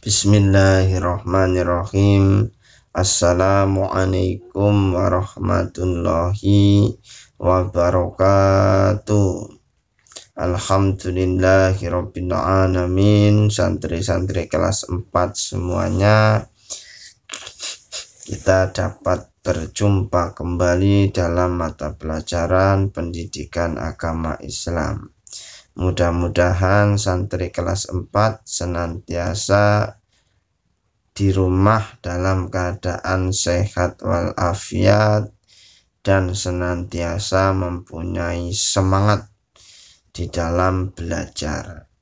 Bismillahirrahmanirrahim. Assalamualaikum warahmatullahi wabarakatuh. Alhamdulillahirabbil alamin. Santri-santri kelas 4 semuanya, kita dapat berjumpa kembali dalam mata pelajaran pendidikan agama Islam. Mudah-mudahan santri kelas 4 senantiasa di rumah dalam keadaan sehat walafiat dan senantiasa mempunyai semangat di dalam belajar.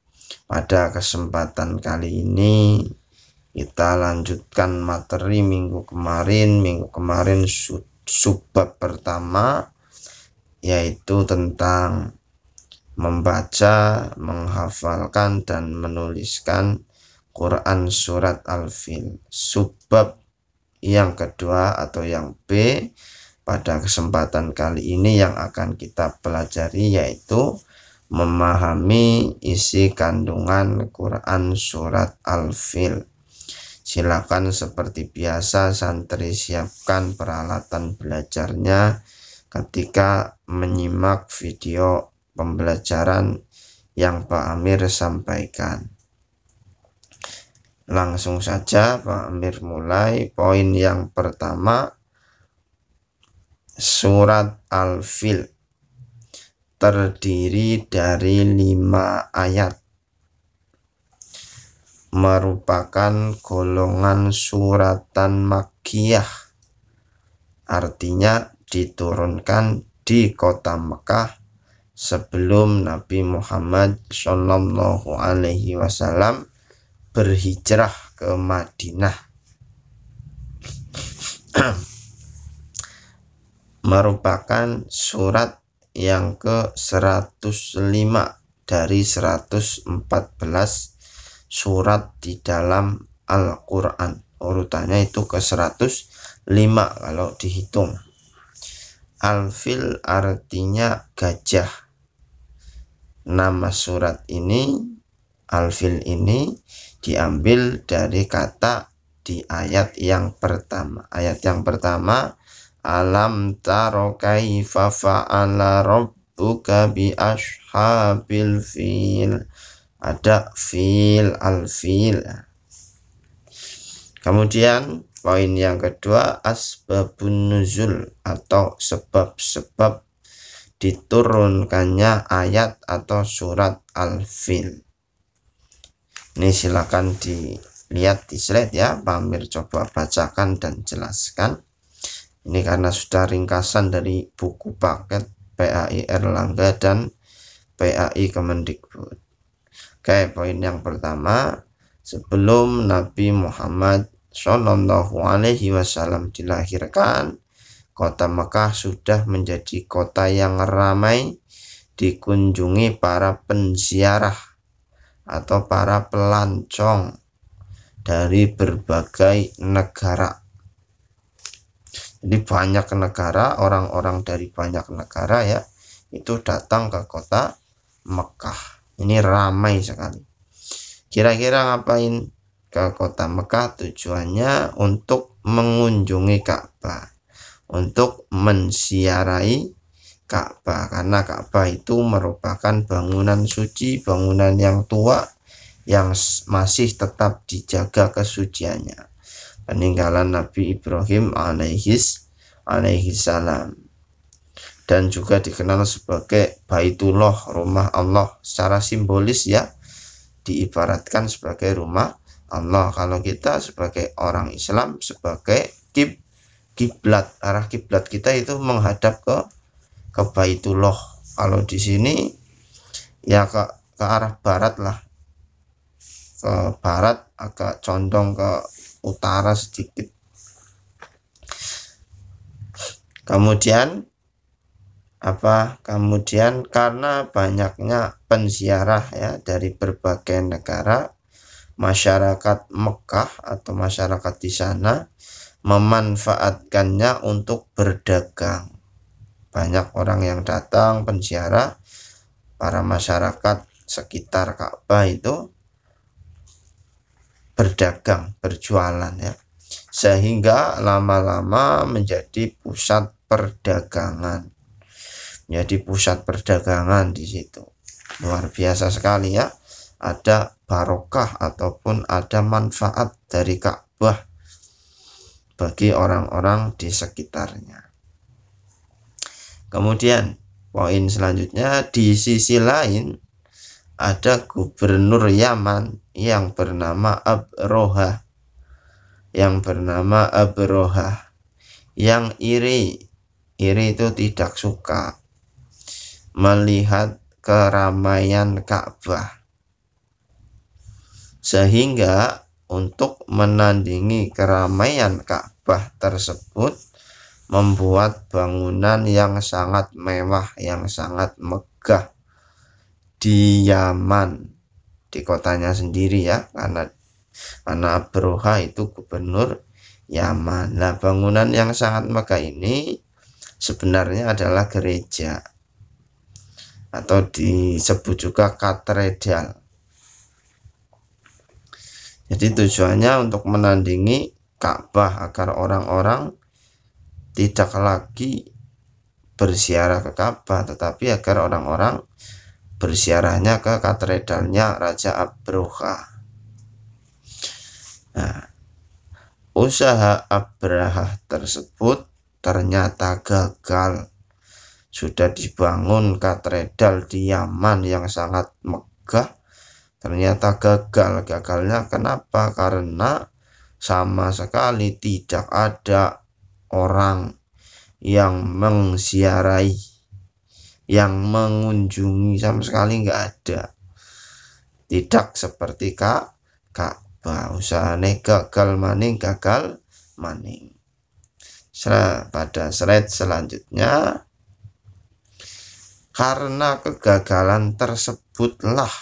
Pada kesempatan kali ini kita lanjutkan materi minggu kemarin subbab pertama, yaitu tentang membaca, menghafalkan dan menuliskan Quran surat Al-Fil. Subbab yang kedua atau yang B pada kesempatan kali ini yang akan kita pelajari yaitu memahami isi kandungan Quran surat Al-Fil. Silakan seperti biasa santri siapkan peralatan belajarnya ketika menyimak video pembelajaran yang Pak Amir sampaikan. Langsung saja Pak Amir mulai. Poin yang pertama, surat Al-Fil terdiri dari 5 ayat, merupakan golongan suratan Makkiyah, artinya diturunkan di kota Mekah sebelum Nabi Muhammad Shallallahu Alaihi Wasallam berhijrah ke Madinah. Merupakan surat yang ke-105 dari 114 surat di dalam Al-Quran. Urutannya itu ke-105 kalau dihitung. Al-Fil artinya gajah. Nama surat ini, Al-Fil ini, diambil dari kata di ayat yang pertama. Ayat yang pertama, alam taro kaifa fa'ala rabbuka bi ashabil fil. Ada fil, Al-Fil. Kemudian poin yang kedua, asbabun nuzul atau sebab-sebab diturunkannya ayat atau surat Al-Fil. Ini silakan dilihat di slide ya, Pak Amir coba bacakan dan jelaskan. Ini karena sudah ringkasan dari buku paket PAI Erlangga dan PAI Kemendikbud. Oke, poin yang pertama, sebelum Nabi Muhammad Shallallahu Alaihi Wasallam dilahirkan, kota Mekah sudah menjadi kota yang ramai dikunjungi para penziarah atau para pelancong dari berbagai negara. Jadi banyak negara, orang-orang dari banyak negara ya, itu datang ke kota Mekah. Ini ramai sekali. Kira-kira ngapain ke kota Mekah? Tujuannya untuk mengunjungi Ka'bah, untuk menziarahi Ka'bah, karena Ka'bah itu merupakan bangunan suci, bangunan yang tua yang masih tetap dijaga kesuciannya, peninggalan Nabi Ibrahim alaihi salam, dan juga dikenal sebagai Baitullah, rumah Allah. Secara simbolis ya, diibaratkan sebagai rumah Allah. Kalau kita sebagai orang Islam sebagai kiblat, arah kiblat kita itu menghadap ke Baitullah. Kalau di sini ya ke arah barat lah, ke barat, agak condong ke utara sedikit. Kemudian karena banyaknya penziarah ya dari berbagai negara, masyarakat Mekah atau masyarakat di sana memanfaatkannya untuk berdagang. Banyak orang yang datang penziarah, para masyarakat sekitar Ka'bah itu berdagang, berjualan ya. Sehingga lama-lama menjadi pusat perdagangan. Menjadi pusat perdagangan di situ. Luar biasa sekali ya. Ada barokah ataupun ada manfaat dari Ka'bah bagi orang-orang di sekitarnya. Kemudian poin selanjutnya, di sisi lain ada gubernur Yaman yang bernama Abroha, yang iri itu tidak suka melihat keramaian Ka'bah, sehingga untuk menandingi keramaian Ka'bah tersebut membuat bangunan yang sangat mewah, yang sangat megah di Yaman, di kotanya sendiri ya, karena Abroha itu gubernur Yaman. Nah, bangunan yang sangat megah ini sebenarnya adalah gereja atau disebut juga katedral. Jadi tujuannya untuk menandingi Ka'bah agar orang-orang tidak lagi berziarah ke Ka'bah, tetapi agar orang-orang berziarahnya ke katedralnya Raja Abroha. Nah, usaha Abraha tersebut ternyata gagal. Sudah dibangun katedral di Yaman yang sangat megah, ternyata gagal. Gagalnya kenapa? Karena sama sekali tidak ada orang yang mengziarahi, yang mengunjungi, sama sekali nggak ada. Tidak seperti Ka'bah. Usahane gagal maning. Pada slide selanjutnya, karena kegagalan tersebutlah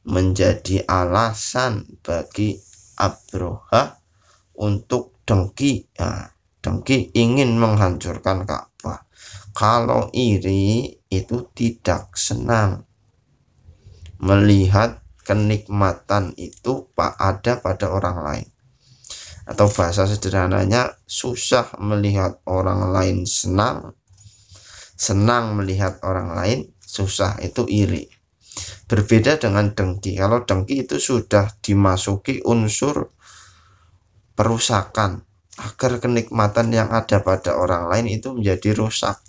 menjadi alasan bagi Abroha untuk dengki. Dengki ingin menghancurkan Ka'bah. Kalau iri itu tidak senang melihat kenikmatan itu ada pada orang lain, atau bahasa sederhananya, susah melihat orang lain senang melihat orang lain susah, itu iri. Berbeda dengan dengki. Kalau dengki itu sudah dimasuki unsur perusakan, agar kenikmatan yang ada pada orang lain itu menjadi rusak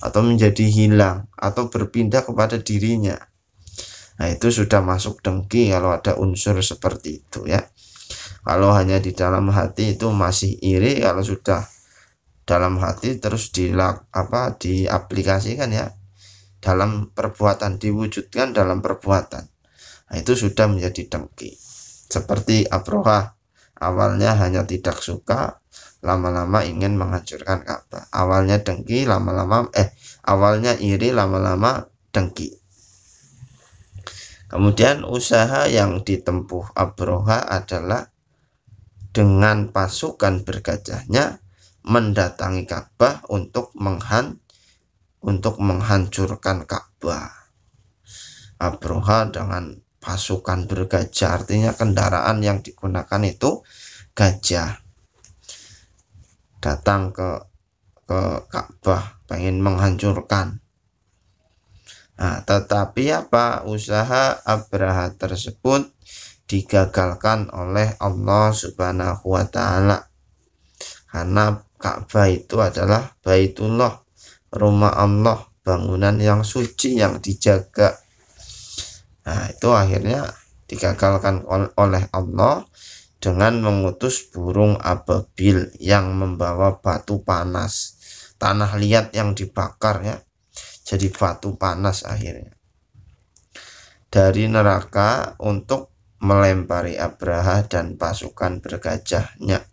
atau menjadi hilang atau berpindah kepada dirinya. Nah, itu sudah masuk dengki kalau ada unsur seperti itu ya. Kalau hanya di dalam hati itu masih iri. Kalau sudah dalam hati terus diaplikasikan ya dalam perbuatan, diwujudkan dalam perbuatan, nah, itu sudah menjadi dengki. Seperti Abroha, awalnya hanya tidak suka, lama-lama ingin menghancurkan Ka'bah. Awalnya dengki, awalnya iri, lama-lama dengki. Kemudian usaha yang ditempuh Abroha adalah dengan pasukan bergajahnya mendatangi Ka'bah untuk menghancurkan Ka'bah. Abroha dengan pasukan bergajah, artinya kendaraan yang digunakan itu gajah, datang ke Ka'bah, pengen menghancurkan. Nah, tetapi usaha Abraha tersebut digagalkan oleh Allah Subhanahu wa Ta'ala, karena Ka'bah itu adalah Baitullah, rumah Allah, bangunan yang suci yang dijaga. Nah, itu akhirnya digagalkan oleh Allah dengan mengutus burung ababil yang membawa batu panas, tanah liat yang dibakar ya, jadi batu panas akhirnya dari neraka untuk melempari Abraha dan pasukan bergajahnya,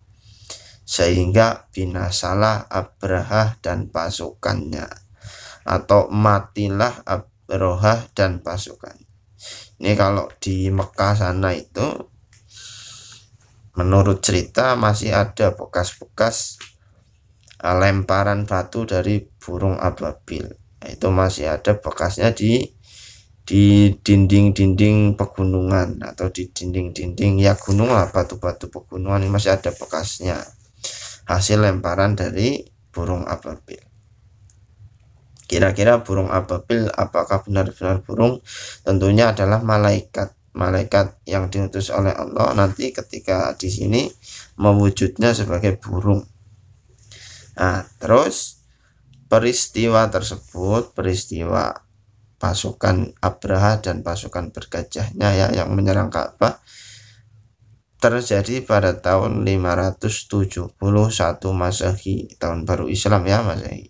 sehingga binasalah Abraha dan pasukannya, atau matilah Abroha dan pasukannya. Ini kalau di Mekah sana itu menurut cerita masih ada bekas-bekas lemparan batu dari burung ababil. Itu masih ada bekasnya di di dinding-dinding pegunungan atau di dinding-dinding ya gunung lah, batu-batu pegunungan ini masih ada bekasnya, hasil lemparan dari burung ababil. Kira-kira burung ababil apakah benar-benar burung? Tentunya adalah malaikat yang diutus oleh Allah, nanti ketika di sini mewujudnya sebagai burung. Nah, terus peristiwa tersebut, peristiwa pasukan Abraha dan pasukan bergajahnya ya yang menyerang Ka'bah, terjadi pada tahun 571 Masehi, tahun baru Islam ya, Masehi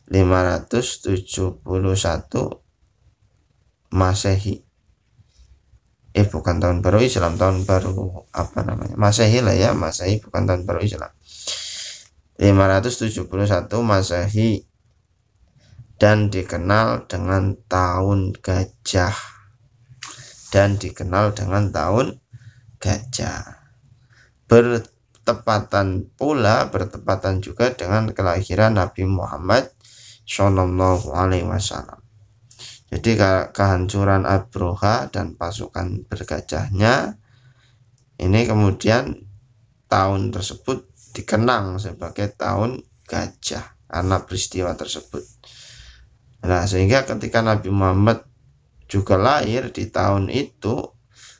571 Masehi. Bukan tahun baru Islam, tahun baru apa namanya, Masehi lah ya, Masehi bukan tahun baru Islam. 571 Masehi dan dikenal dengan tahun gajah. Bertepatan juga dengan kelahiran Nabi Muhammad Shallallahu Alaihi Wasallam. Jadi kehancuran Abraha dan pasukan bergajahnya ini kemudian tahun tersebut dikenang sebagai tahun gajah karena peristiwa tersebut. Nah, sehingga ketika Nabi Muhammad juga lahir di tahun itu,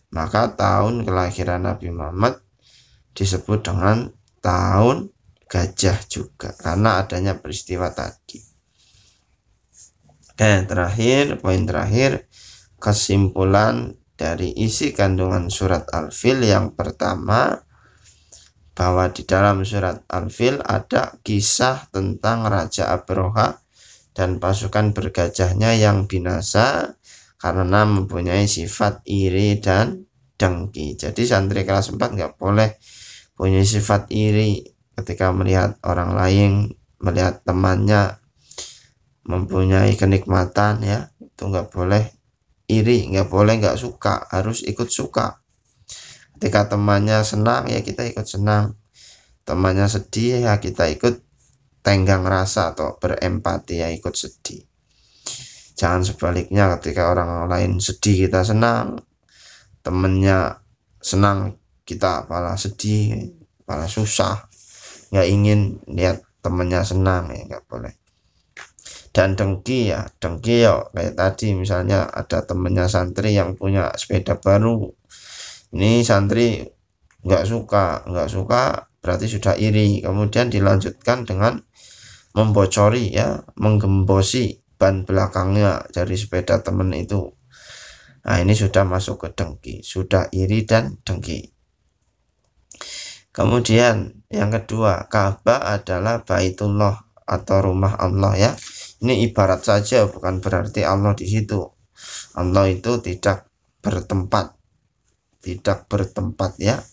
maka tahun kelahiran Nabi Muhammad disebut dengan tahun gajah juga karena adanya peristiwa tadi. Dan poin terakhir, kesimpulan dari isi kandungan surat Al-Fil yang pertama, bahwa di dalam surat Al-Fil ada kisah tentang Raja Abraha dan pasukan bergajahnya yang binasa karena mempunyai sifat iri dan dengki. Jadi santri kelas 4 nggak boleh punya sifat iri ketika melihat orang lain, melihat temannya mempunyai kenikmatan ya, itu nggak boleh iri, nggak boleh nggak suka, harus ikut suka. Ketika temannya senang ya kita ikut senang, temannya sedih ya kita ikut tenggang rasa atau berempati ya ikut sedih. Jangan sebaliknya, ketika orang lain sedih kita senang, temennya senang kita malah sedih, malah susah, nggak ingin lihat temennya senang ya, nggak boleh. Dan dengki ya kayak tadi, misalnya ada temennya santri yang punya sepeda baru, ini santri nggak suka berarti sudah iri, kemudian dilanjutkan dengan membocori ya, menggembosi ban belakangnya dari sepeda temen itu. Nah, ini sudah masuk ke dengki, sudah iri dan dengki. Kemudian yang kedua, Ka'bah adalah Baitullah atau rumah Allah ya. Ini ibarat saja, bukan berarti Allah di situ. Allah itu tidak bertempat ya.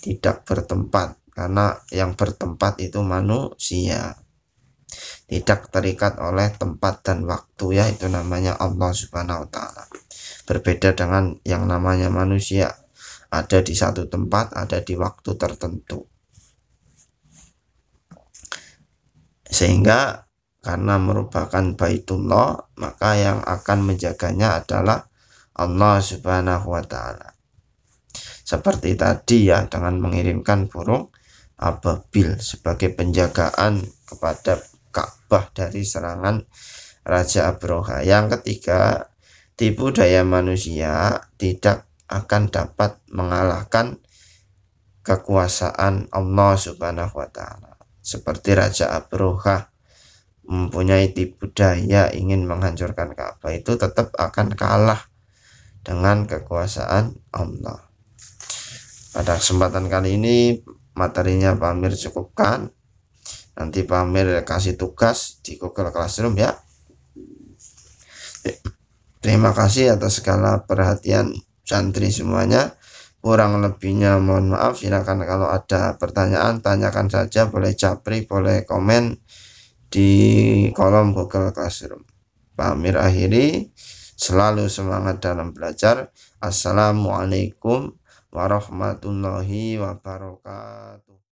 Tidak bertempat, karena yang bertempat itu manusia. Tidak terikat oleh tempat dan waktu ya, itu namanya Allah Subhanahu wa ta'ala. Berbeda dengan yang namanya manusia, ada di satu tempat, ada di waktu tertentu. Sehingga karena merupakan Baitullah, maka yang akan menjaganya adalah Allah Subhanahu wa ta'ala. Seperti tadi ya, dengan mengirimkan burung ababil sebagai penjagaan kepada Ka'bah dari serangan Raja Abraha. Yang ketiga, tipu daya manusia tidak akan dapat mengalahkan kekuasaan Allah Subhanahu wa ta'ala. Seperti Raja Abraha mempunyai tipu daya ingin menghancurkan Ka'bah, itu tetap akan kalah dengan kekuasaan Allah. Pada kesempatan kali ini materinya Pak Amir cukupkan. Nanti Pak Amir kasih tugas di Google Classroom ya. Terima kasih atas segala perhatian santri semuanya. Kurang lebihnya mohon maaf. Silakan kalau ada pertanyaan tanyakan saja, boleh japri, boleh komen di kolom Google Classroom. Pak Amir akhiri, selalu semangat dalam belajar. Assalamualaikum warahmatullahi wabarakatuh.